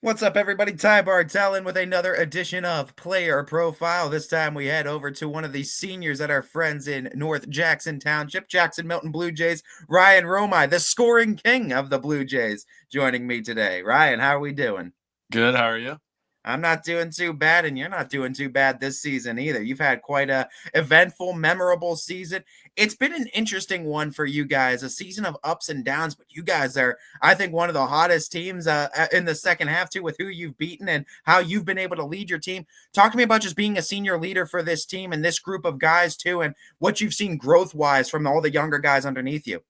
What's up, everybody? Ty Bartellin with another edition of Player Profile. This time we head over to one of the seniors that are friends in North Jackson Township, Jackson Milton Blue Jays, Ryan Romigh, the scoring king of the Blue Jays, joining me today. Ryan, how are we doing? Good. How are you? I'm not doing too bad, and you're not doing too bad this season either. You've had quite a eventful, memorable season. It's been an interesting one for you guys, a season of ups and downs, but you guys are, I think, one of the hottest teams in the second half too, with who you've beaten and how you've been able to lead your team. Talk to me about just being a senior leader for this team and this group of guys too, and what you've seen growth-wise from all the younger guys underneath you.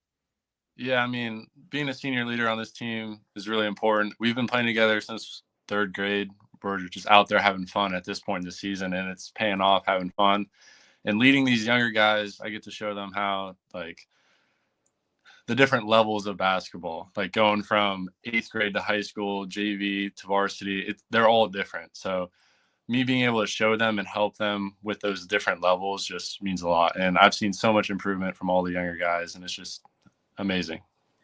Yeah, being a senior leader on this team is really important. We've been playing together since third grade. We're just out there having fun at this point in the season, and it's paying off having fun. And leading these younger guys, I get to show them how, the different levels of basketball, like going from eighth grade to high school, JV to varsity, they're all different. So me being able to show them and help them with those different levels just means a lot. And I've seen so much improvement from all the younger guys, and it's just amazing.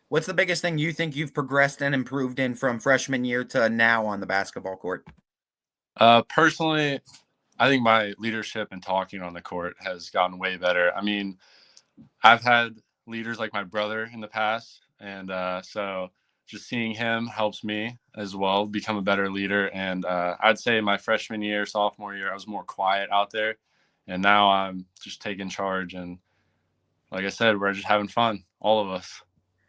What's the biggest thing you think you've progressed and improved in from freshman year to now on the basketball court? Personally, I think my leadership and talking on the court has gotten way better. I've had leaders like my brother in the past, and so just seeing him helps me as well become a better leader. And I'd say my freshman year, sophomore year, I was more quiet out there, and now I'm just taking charge. And like I said, we're just having fun, all of us.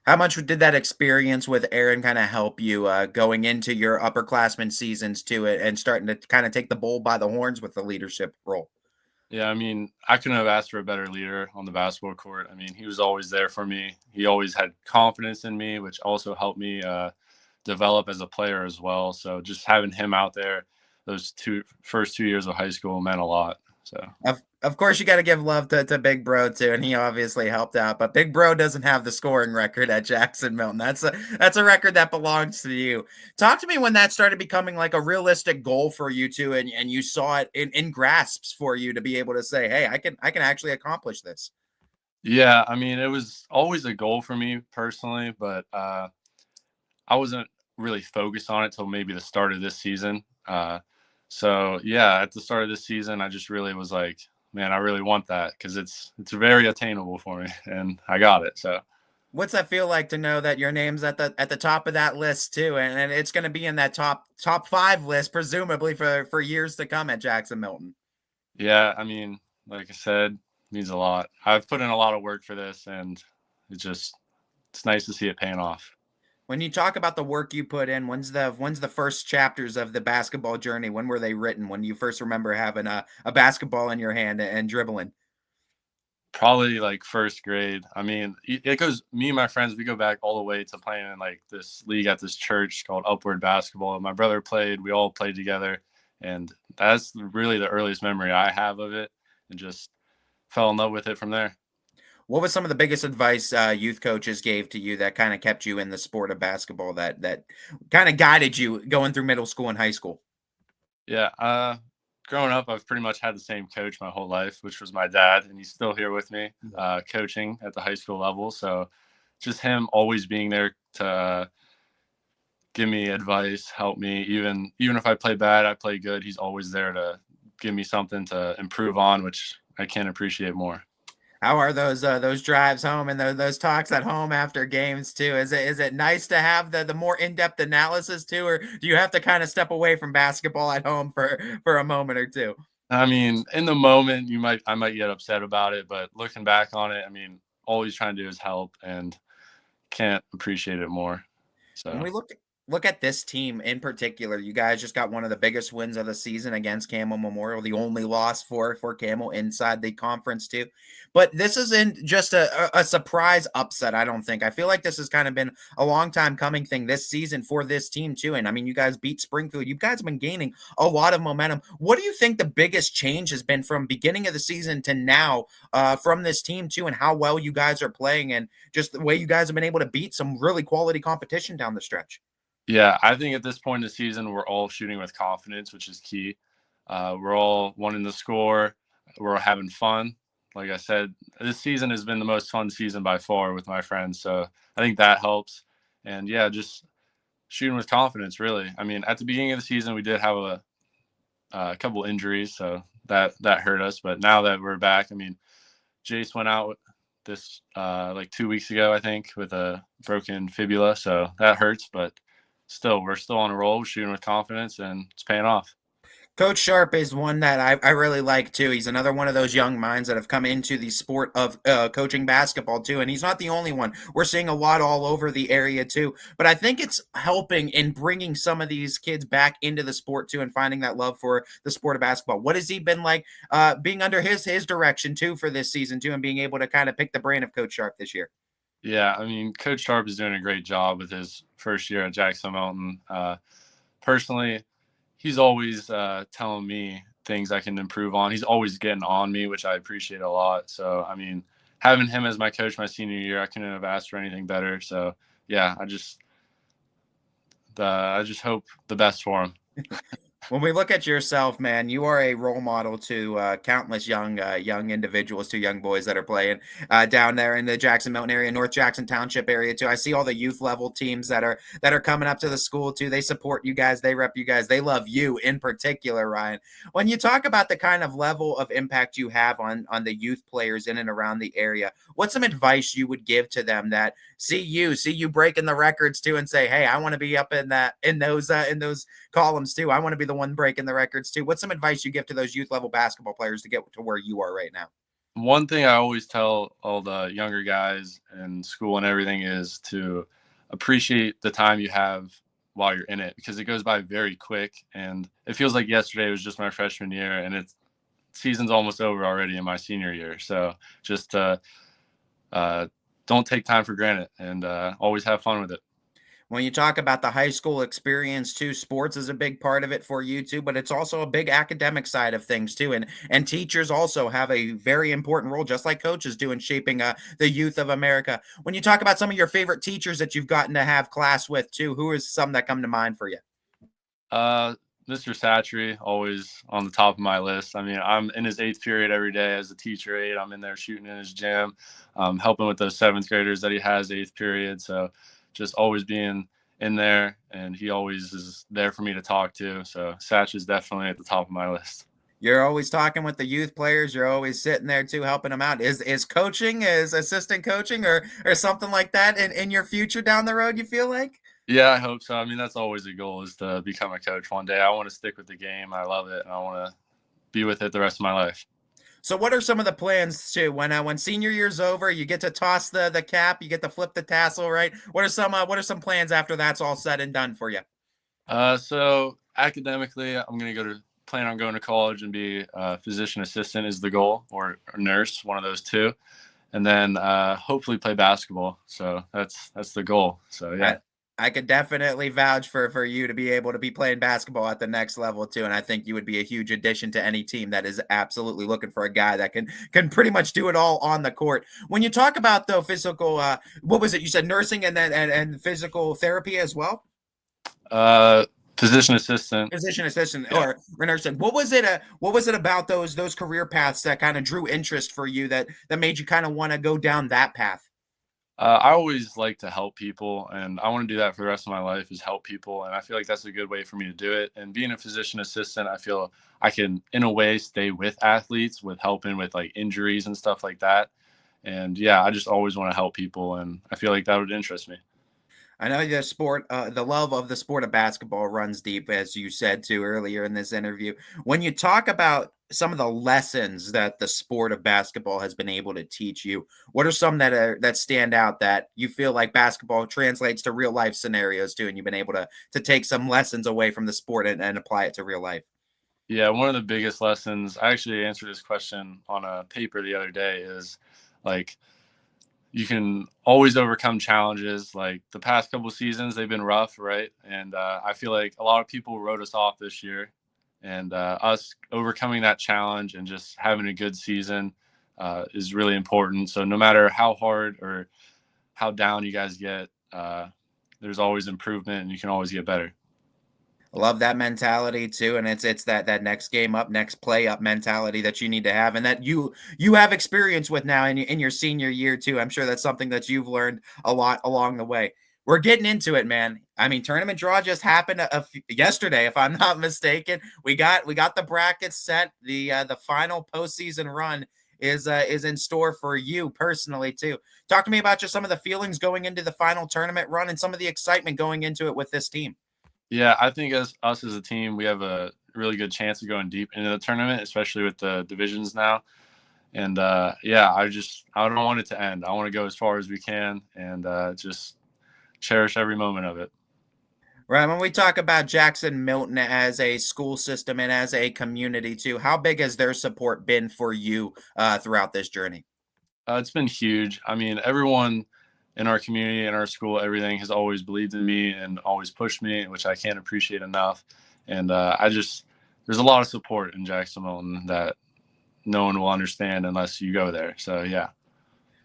How much did that experience with Aaron kind of help you going into your upperclassmen seasons to it and starting to kind of take the bull by the horns with the leadership role? Yeah, I couldn't have asked for a better leader on the basketball court. He was always there for me. He always had confidence in me, which also helped me develop as a player as well. So just having him out there, those first 2 years of high school meant a lot. So Of course, you got to give love to Big Bro too, and he obviously helped out. But Big Bro doesn't have the scoring record at Jackson Milton. That's a record that belongs to you. Talk to me when that started becoming like a realistic goal for you two, and you saw it in grasps for you to be able to say, "Hey, I can actually accomplish this." yeah, it was always a goal for me personally, but I wasn't really focused on it till maybe the start of this season. So yeah, at the start of this season, I just really was like, man, I really want that because it's very attainable for me, and I got it. So What's that feel like to know that your name's at the top of that list too, and it's going to be in that top five list presumably for years to come at Jackson Milton? yeah, like I said, it means a lot. I've put in a lot of work for this, and it's nice to see it paying off. When you talk about the work you put in, when's the first chapters of the basketball journey? When were they written? When you first remember having a basketball in your hand and dribbling? Probably like first grade. It goes. Me and my friends, we go back all the way to playing in like this league at this church called Upward Basketball. My brother played. We all played together, and that's really the earliest memory I have of it. And just fell in love with it from there. What was some of the biggest advice youth coaches gave to you that kind of kept you in the sport of basketball that kind of guided you going through middle school and high school? Yeah. Growing up, I've pretty much had the same coach my whole life, which was my dad, and he's still here with me, coaching at the high school level. So just him always being there to give me advice, help me. Even if I play bad, I play good. He's always there to give me something to improve on, which I can't appreciate more. How are those drives home and those talks at home after games too? Is it nice to have the more in-depth analysis too, or do you have to kind of step away from basketball at home for a moment or two? In the moment, I might get upset about it, but looking back on it, all he's trying to do is help, and can't appreciate it more. When So we look at this team in particular, you guys just got one of the biggest wins of the season against Camel Memorial, the only loss for Camel inside the conference too. But this isn't just a surprise upset, I don't think. I feel like this has kind of been a long time coming thing this season for this team too. And I mean, you guys beat Springfield. You guys have been gaining a lot of momentum. What do you think the biggest change has been from beginning of the season to now from this team too, and how well you guys are playing and just the way you guys have been able to beat some really quality competition down the stretch? yeah, I think at this point in the season, we're all shooting with confidence, which is key. We're all wanting to score. We're having fun. Like I said, this season has been the most fun season by far with my friends. So I think that helps. And yeah, just shooting with confidence, really. I mean, at the beginning of the season, we did have a couple injuries, so that hurt us. But now that we're back, I mean, Jace went out this like 2 weeks ago, I think, with a broken fibula, so that hurts. But still, we're still on a roll, shooting with confidence, and it's paying off. Coach Sharp is one that I really like too. He's another one of those young minds that have come into the sport of coaching basketball too. And he's not the only one. We're seeing a lot all over the area too. But I think it's helping in bringing some of these kids back into the sport too and finding that love for the sport of basketball. What has he been like being under his direction too for this season too and being able to kind of pick the brain of Coach Sharp this year? Yeah, I mean, Coach Sharp is doing a great job with his first year at Jackson Milton. Personally, he's always telling me things I can improve on. He's always getting on me, which I appreciate a lot. So, I mean, having him as my coach my senior year, I couldn't have asked for anything better. So, yeah, I just hope the best for him. When we look at yourself, man, you are a role model to countless young individuals, to young boys that are playing down there in the Jackson Mountain area, North Jackson Township area too. I see all the youth level teams that are coming up to the school too. They support you guys, they rep you guys, they love you in particular, Ryan. When you talk about the kind of level of impact you have on the youth players in and around the area, what's some advice you would give to them that see you breaking the records too, and say, hey, I want to be up in those columns too. I want to be the one breaking the records too. What's some advice you give to those youth level basketball players to get to where you are right now? One thing I always tell all the younger guys in school and everything is to appreciate the time you have while you're in it, because it goes by very quick. And it feels like yesterday was just my freshman year, and it's season's almost over already in my senior year. So just don't take time for granted, and always have fun with it. When you talk about the high school experience too, sports is a big part of it for you too, but it's also a big academic side of things too. And teachers also have a very important role, just like coaches do, in shaping the youth of America. When you talk about some of your favorite teachers that you've gotten to have class with too, who is some that come to mind for you? Uh, Mr. Satchery, always on the top of my list. I mean, I'm in his eighth period every day as a teacher aide. I'm in there shooting in his gym, helping with those seventh graders that he has eighth period. So just always being in there, and he always is there for me to talk to. So Satch is definitely at the top of my list. You're always talking with the youth players. You're always sitting there too, helping them out. Is coaching, is assistant coaching, or something like that in your future down the road? You feel like? Yeah, I hope so. I mean, that's always a goal, is to become a coach one day. I want to stick with the game. I love it, and I want to be with it the rest of my life. So what are some of the plans too when senior year's over, you get to toss the cap, you get to flip the tassel, right? What are some plans after that's all said and done for you? So academically, I'm gonna plan on going to college and be a physician assistant is the goal, or a nurse, one of those two, and then hopefully play basketball. So that's the goal. So yeah. I could definitely vouch for you to be able to be playing basketball at the next level too, and I think you would be a huge addition to any team that is absolutely looking for a guy that can pretty much do it all on the court. When you talk about though physical, what was it you said, nursing and then and physical therapy as well? Uh, Physician assistant. Physician assistant Yeah. or nursing. What was it about those career paths that kind of drew interest for you that made you kind of want to go down that path? I always like to help people, and I want to do that for the rest of my life, is help people. And I feel like that's a good way for me to do it. And being a physician assistant, I feel I can, in a way, stay with athletes with helping with like injuries and stuff like that. And yeah, I just always want to help people, and I feel like that would interest me. I know the love of the sport of basketball runs deep, as you said too earlier in this interview. When you talk about some of the lessons that the sport of basketball has been able to teach you, what are some that stand out that you feel like basketball translates to real life scenarios too, and you've been able to take some lessons away from the sport and apply it to real life? Yeah, one of the biggest lessons, I actually answered this question on a paper the other day, is like, you can always overcome challenges. Like the past couple of seasons, they've been rough, right? And I feel like a lot of people wrote us off this year, and us overcoming that challenge and just having a good season is really important. So no matter how hard or how down you guys get, there's always improvement, and you can always get better. I love that mentality too, and it's that next game up, next play up mentality that you need to have, and that you have experience with now in your senior year too. I'm sure that's something that you've learned a lot along the way. We're getting into it, man. I mean, tournament draw just happened yesterday, if I'm not mistaken. We got the brackets set. The final postseason run is in store for you personally too. Talk to me about just some of the feelings going into the final tournament run and some of the excitement going into it with this team. Yeah, I think as us as a team, we have a really good chance of going deep into the tournament, especially with the divisions now. And yeah, I don't want it to end. I want to go as far as we can and just cherish every moment of it. Right. When we talk about Jackson Milton as a school system and as a community too, how big has their support been for you throughout this journey? It's been huge. I mean, everyone in our community, in our school, everything has always believed in me and always pushed me, which I can't appreciate enough. And there's a lot of support in Jackson Milton that no one will understand unless you go there. So yeah.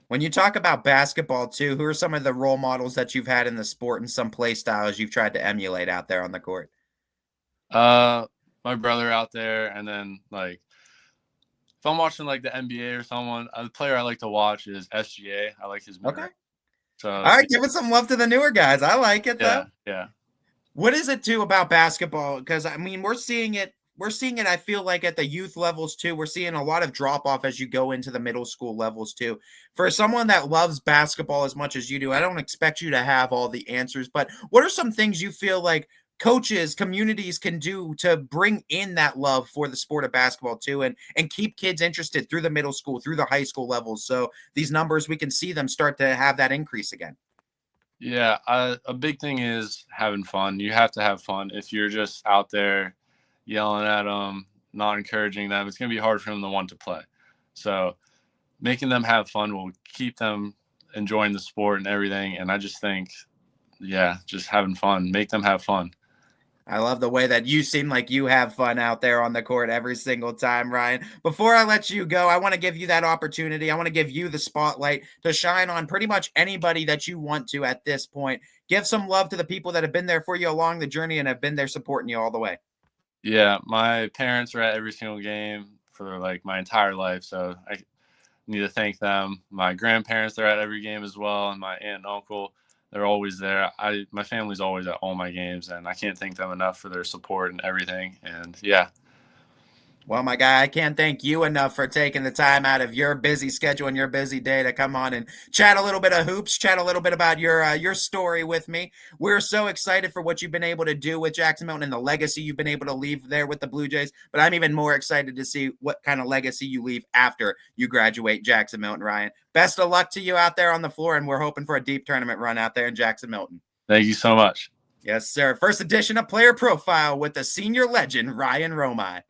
When you talk about basketball too, who are some of the role models that you've had in the sport and some play styles you've tried to emulate out there on the court? Uh, my brother out there, and then like if I'm watching like the NBA or someone, the player I like to watch is SGA. I like his mid Okay. range. So All right, giving some love to the newer guys. I like it though. yeah, yeah. What is it too about basketball? Because I mean, we're seeing it. We're seeing it. I feel like at the youth levels too. We're seeing a lot of drop off as you go into the middle school levels too. For someone that loves basketball as much as you do, I don't expect you to have all the answers. But what are some things you feel like coaches, communities can do to bring in that love for the sport of basketball too, and keep kids interested through the middle school, through the high school levels, so these numbers we can see them start to have that increase again. Yeah, a big thing is having fun. You have to have fun. If you're just out there yelling at them, not encouraging them, it's going to be hard for them to want to play. So making them have fun will keep them enjoying the sport and everything. And I just think, yeah, just having fun, make them have fun. I love the way that you seem like you have fun out there on the court every single time, Ryan. Before I let you go, I want to give you that opportunity. I want to give you the spotlight to shine on pretty much anybody that you want to at this point. Give some love to the people that have been there for you along the journey and have been there supporting you all the way. Yeah, my parents are at every single game for like my entire life. So I need to thank them. My grandparents are at every game as well, and my aunt and uncle, they're always there. My family's always at all my games, and I can't thank them enough for their support and everything. And yeah, Well, my guy, I can't thank you enough for taking the time out of your busy schedule and your busy day to come on and chat a little bit of hoops, chat a little bit about your story with me. We're so excited for what you've been able to do with Jackson Mountain and the legacy you've been able to leave there with the Blue Jays. But I'm even more excited to see what kind of legacy you leave after you graduate Jackson Mountain, Ryan. Best of luck to you out there on the floor, and we're hoping for a deep tournament run out there in Jackson Mountain. thank you so much. Yes, sir. First edition of Player Profile with the senior legend, Ryan Romigh.